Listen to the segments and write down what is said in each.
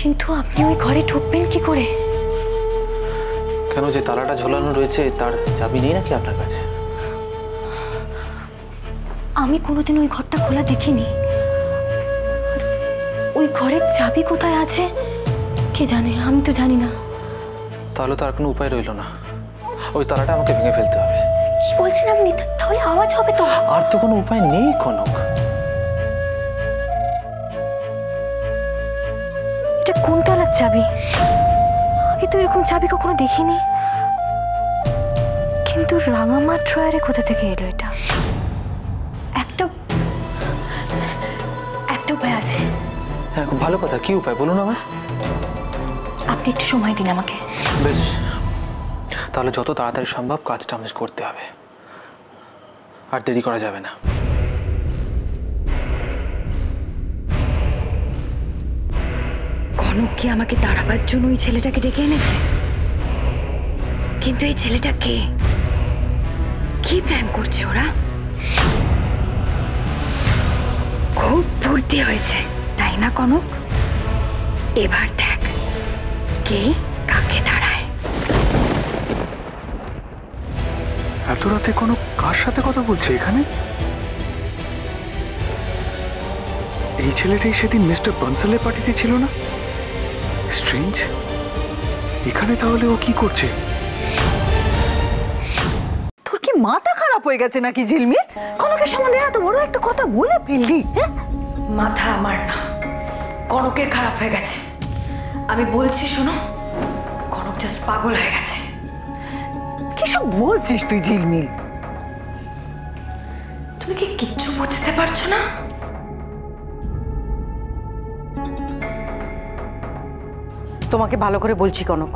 কিন্তু আপনি ওই ঘরে ঢুকবেন কি করে? কেন, যে তালাটা ঝোলানো রয়েছে তার চাবি নেই নাকি আপনার কাছে? আমি কোনোদিন ওই ঘরটা খোলা দেখিনি। ওই ঘরের চাবি কোথায় আছে কে জানে, আমি তো জানি না। তাহলে তো আর কোনো উপায় রইল না, ওই তালাটা আমাকে ভেঙে ফেলতে হবে। কি বলছেন আপনি? তাহলে আওয়াজ হবে তো। আর তো কোনো উপায় নেই কনক। এটা কোন তালার চাবি? আগে তো এরকম চাবি কখনো দেখিনি। কিন্তু রাঙামার ড্রয়ারে কোথা থেকে এলো এটা? একটা উপায় আছে। হ্যাঁ, খুব ভালো কথা। কি উপায় বলুন আমায়। আপনি একটু সময় দিন আমাকে। বেশ, তাহলে যত তাড়াতাড়ি সম্ভব কাজটা আমাদের করতে হবে, আর দেরি করা যাবে না। কনক কি আমাকে তাড়াবার জন্য ওই ছেলেটাকে ডেকে এনেছে? কিন্তু এই ছেলেটা কে? কি প্ল্যান করছে ওরা? খুব ফুর্তি হয়েছে তাই না কনক? এবার দেখ কে কাকে তাড়ায়। এত রাতে কোনো কার সাথে কথা বলছে এখানে? এই ছেলেটাই সেদিন মিস্টার বনসালের পার্টিতে ছিল না? স্ট্রেঞ্জ। এখানে তাহলে ও কি করছে? তোর কি মাথা খারাপ হয়ে গেছে নাকি ঝিলমিল? কনকের সম্বন্ধে এত বড় একটা কথা বলে ফেললি। মাথা আমার না, কনকের খারাপ হয়ে গেছে। আমি বলছি শোনো, কনক জাস্ট পাগল হয়ে গেছে। কি সব বলছিস তুই ঝিলমিল? তুমি কি কিচ্ছু বুঝতে পারছো না? তোমাকে ভালো করে বলছি কনক,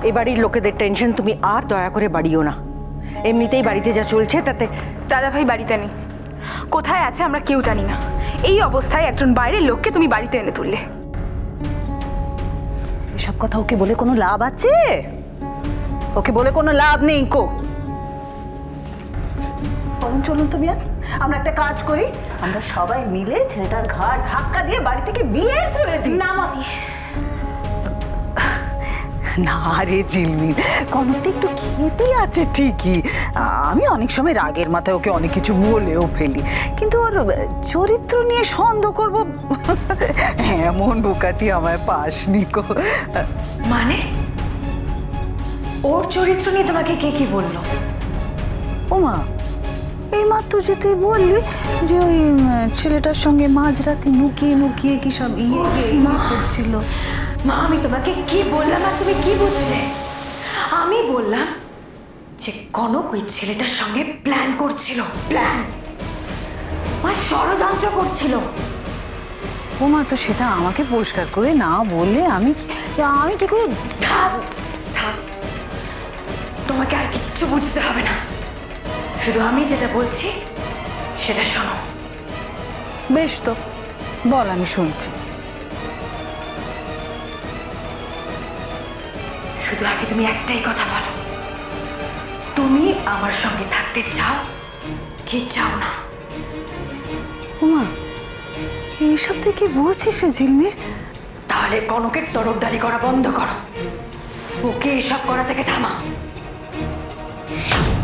এ বাড়ির লোকেদের টেনশন তুমি আর দয়া করে বাড়িও না। এমনিতেই বাড়িতে যা চলছে তাতে। দাদা ভাই বাড়িতে নেই, কোথায় আছে আমরা কেউ জানি না। এই অবস্থায় একজন বাইরের লোককে তুমি বাড়িতে এনে তুললে। এসব কথা ওকে বলে কোনো লাভ আছে? ওকে বলে কোনো লাভ নেই কো। বলুন চলুন তুমি, আর আমরা একটা কাজ করি, আমরা সবাই মিলে ছেলেটার ঘাড় ধাক্কা দিয়ে বাড়ি থেকে বিয়ে করে দিই। না মামি। না রে ঝিলমিল, কনকটা একটু খেতেই আছে ঠিকই। আমি অনেক সময় রাগের মাথায় ওকে অনেক কিছু বলেও ফেলি, কিন্তু ওর চরিত্র নিয়ে সন্দেহ করবো এমন বোকাটি আমায় পাসনি কো। মানে ওর চরিত্র নিয়ে তোমাকে কে কি বললো? ওমা, এই মাত্র যে তুই বললি যে ওই ছেলেটার সঙ্গে মাঝরাতে লুকিয়ে লুকিয়ে কি সব করছিল। মা আমি তোমাকে কি বললাম আর তুমি কি বুঝলে? আমি বললাম যে কনক ওই ছেলেটার সঙ্গে প্ল্যান করছিল, প্ল্যান, ষড়যন্ত্র করছিল। ওমা, তো সেটা আমাকে পরিষ্কার করে না বললে আমি কি করে? থাক থাক, তোমাকে আর কিচ্ছু বুঝতে হবে না, শুধু আমি যেটা বলছি সেটা শোনো। বেশ, তো বল, আমি শুনছি। শুধু আগে তুমি একটাই কথা বলো, তুমি আমার সঙ্গে থাকতে চাও কি চাও না? ওমা, এইসব তুই কি বলছিস রে ঝিলমিল? তাহলে কনকের তরফদারি করা বন্ধ করো, ওকে এসব করা থেকে থামা,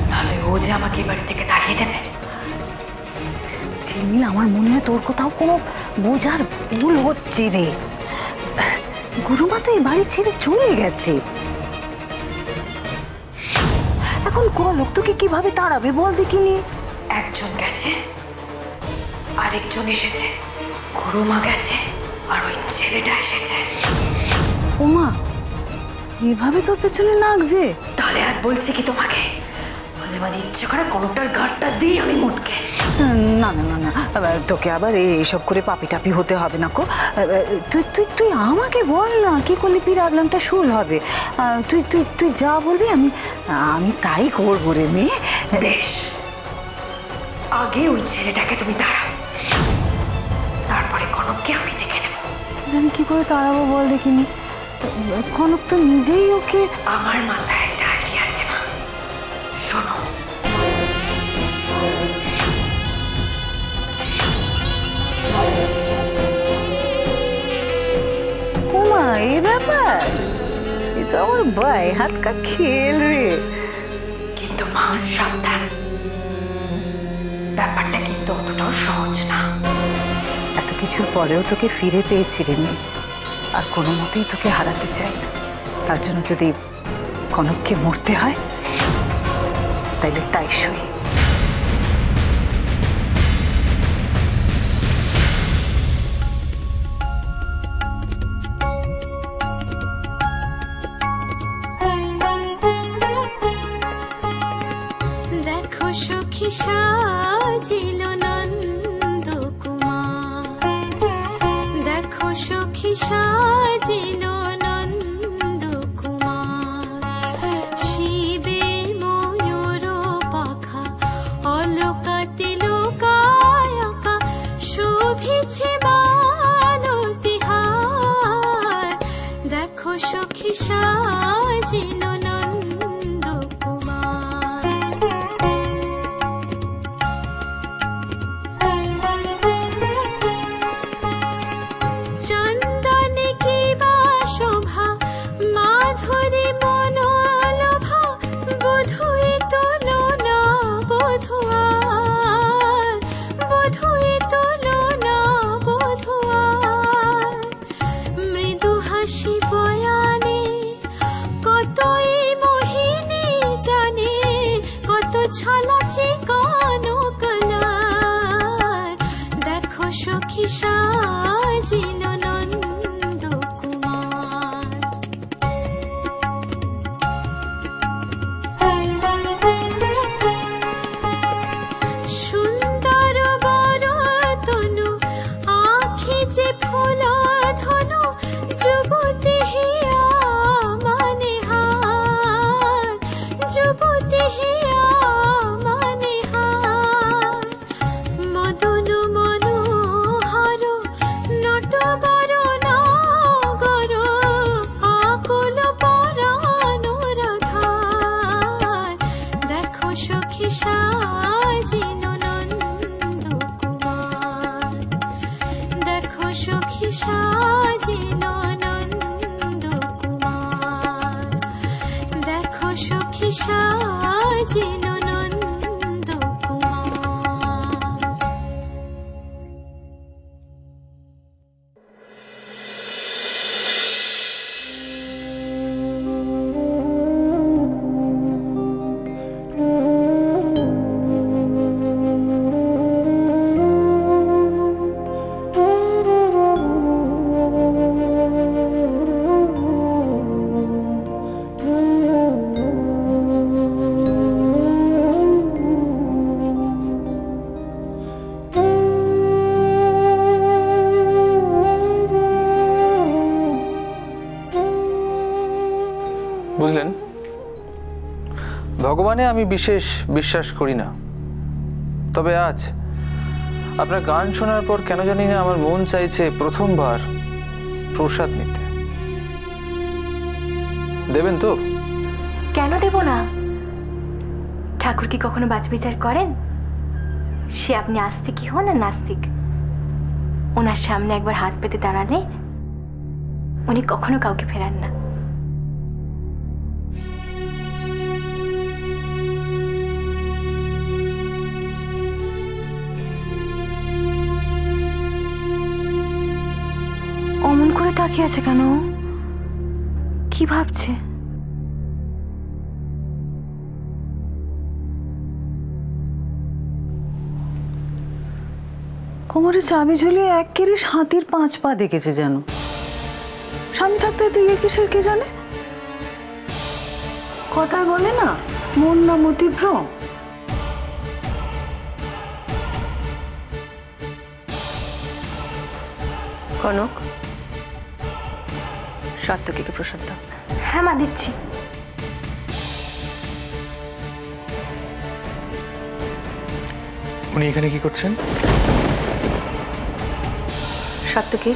নাহলে ও যে আমাকে বাড়ি থেকে তাড়িয়ে দেবে। ঝিলমিল, আমার মনে হয় তোর কোথাও কোনো বোঝার ভুল হচ্ছে রে। গুরুমা তো এই বাড়ি ছেড়ে চলে গেছে, এখন কোনো লোক তোকে কিভাবে তাড়াবে বল দেখিনি? একজন গেছে, আরেকজন এসেছে, গুরুমা গেছে, আর ওই ছেলেটা এসেছে। ওমা, এভাবে তোর পেছনে লাগছে? তাহলে আর বলছি কি তোমাকে, মাঝে মাঝে ইচ্ছে করে কনকটার গাঁটটা দিই আমি মুটকে। না না না না, তোকে আবার এইসব করে পাপি টাপি হতে হবে না কো। তুই তুই তুই আমাকে বল না, কি করলে পির আগলামটা শুল হবে? তুই তুই তুই যা বলবি আমি আমি তাই করবো রে মেয়ে। বেশ, আগে ওই ছেলেটাকে তুমি দাঁড়াও, তারপরে কনককে আমি দেখে নেব। আমি কি করে তাড়াবো বল দেখিনি? কনক তো নিজেই ওকে। আমার মাথায় একটা আইডিয়া আছে মা, শোনো। এই ব্যাপার, এ তো আমার বাই হাত কা খেল রে। কিন্তু মা সাবধান, ব্যাপারটা কিন্তু অতটাও সহজ না। এত কিছুর পরেও তোকে ফিরে পেয়েছি রে মেয়ে, আর কোনো মতেই তোকে হারাতে চাই না। তার জন্য যদি কনককে মরতে হয় তাইলে তাই সই। দেখো সখী সাজিল নন্দ কুমার, দেখো সখী সাজিল নন্দ কুমার, শিবে ময়ূর পাখা অলকাতে লোকায়কা, শোভিছে বালতিহার। দেখো সখী সাজিল নন্দ কুমার। চন্দনে কি বা শোভা, মাধুরী মনোলোভা, বধূয়ে তুলনা বধূয়ার, বধূয়ে তুলনা বধূয়ার। মৃদু হাসি বয়ানে কতই মোহিনী জানে, কত ছলাচে কনকলার। দেখো সখী সাজিল নন্দ কুমার। সুন্দর বর তনু, আঁখি যে ফুল ধনু, যুবতী হিয়া মানে হার, যুবতী হিয়া মানে হার। মদন মনোহর নটবর নাগর, আকুল পরানোর ধার। দেখো সখী সাজিল নন্দ কুমার, দেখো সখী সাজিল নন্দ কুমার, দেখো সখী সাজিল নন্দ কুমার। বুঝলেন, ভগবানে আমি বিশেষ বিশ্বাস করি না, তবে আজ আপনার গান শোনার পর কেন জানি না আমার মন চাইছে প্রথমবার প্রসাদ নিতে। দেবেন তো? কেন দেব না? ঠাকুর কি কখনো বাছবিচার করেন? সে আপনি আস্তিকই হন আর নাস্তিক, ওনার সামনে একবার হাত পেতে দাঁড়ালে উনি কখনো কাউকে ফেরান না। অমন করে তাকিয়ে আছে কেন? কি ভাবছে? কোমরে চাবি ঝুলিয়ে এক কেরিস হাতির 5 পা দেখেছে যেন। স্বামী থাকতে তুই কিসের কে জানে? কথা বলে না, মন না মতিভ্রম। কনক, সাত্তকীকে প্রসাদ দাও। হ্যাঁ মা, দিচ্ছি। উনি এখানে কি করছেন? সাত্তকী,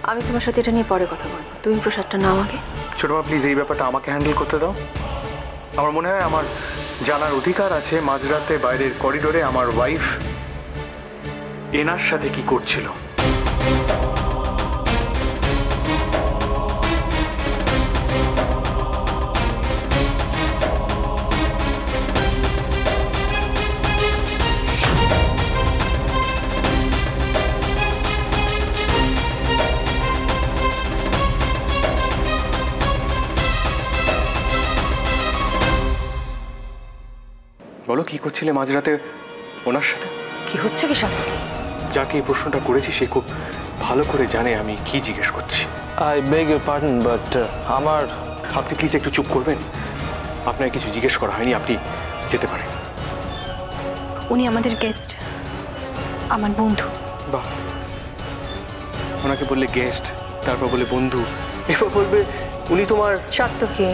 আমি তোমার সাথে এটা নিয়ে পরে কথা বলবো, তুমি প্রসাদটা নাও আগে। ছোট মা, প্লিজ এই ব্যাপারটা আমাকে হ্যান্ডেল করতে দাও। আমার মনে হয় আমার জানার অধিকার আছে মাঝরাতে বাইরের করিডোরে আমার ওয়াইফ এনার সাথে কি করছিল। বলো কি করছিলে মাঝরাতে ওনার সাথে? কি হচ্ছে কি সাথে? যাকে এই প্রশ্নটা করেছি সে খুব ভালো করে জানে আমি কি জিজ্ঞেস করছি। I beg your pardon, but আমার আপনি প্লিজ একটু চুপ করবেন। আপনার কিছু জিজ্ঞেস করা হয়নি, আপনি যেতে পারেন। উনি আমাদের গেস্ট, আমার বন্ধু। বাহ, ওনাকে বললে গেস্ট, তারপর বলে বন্ধু, এরপর বলবে উনি তোমার সত্য কে?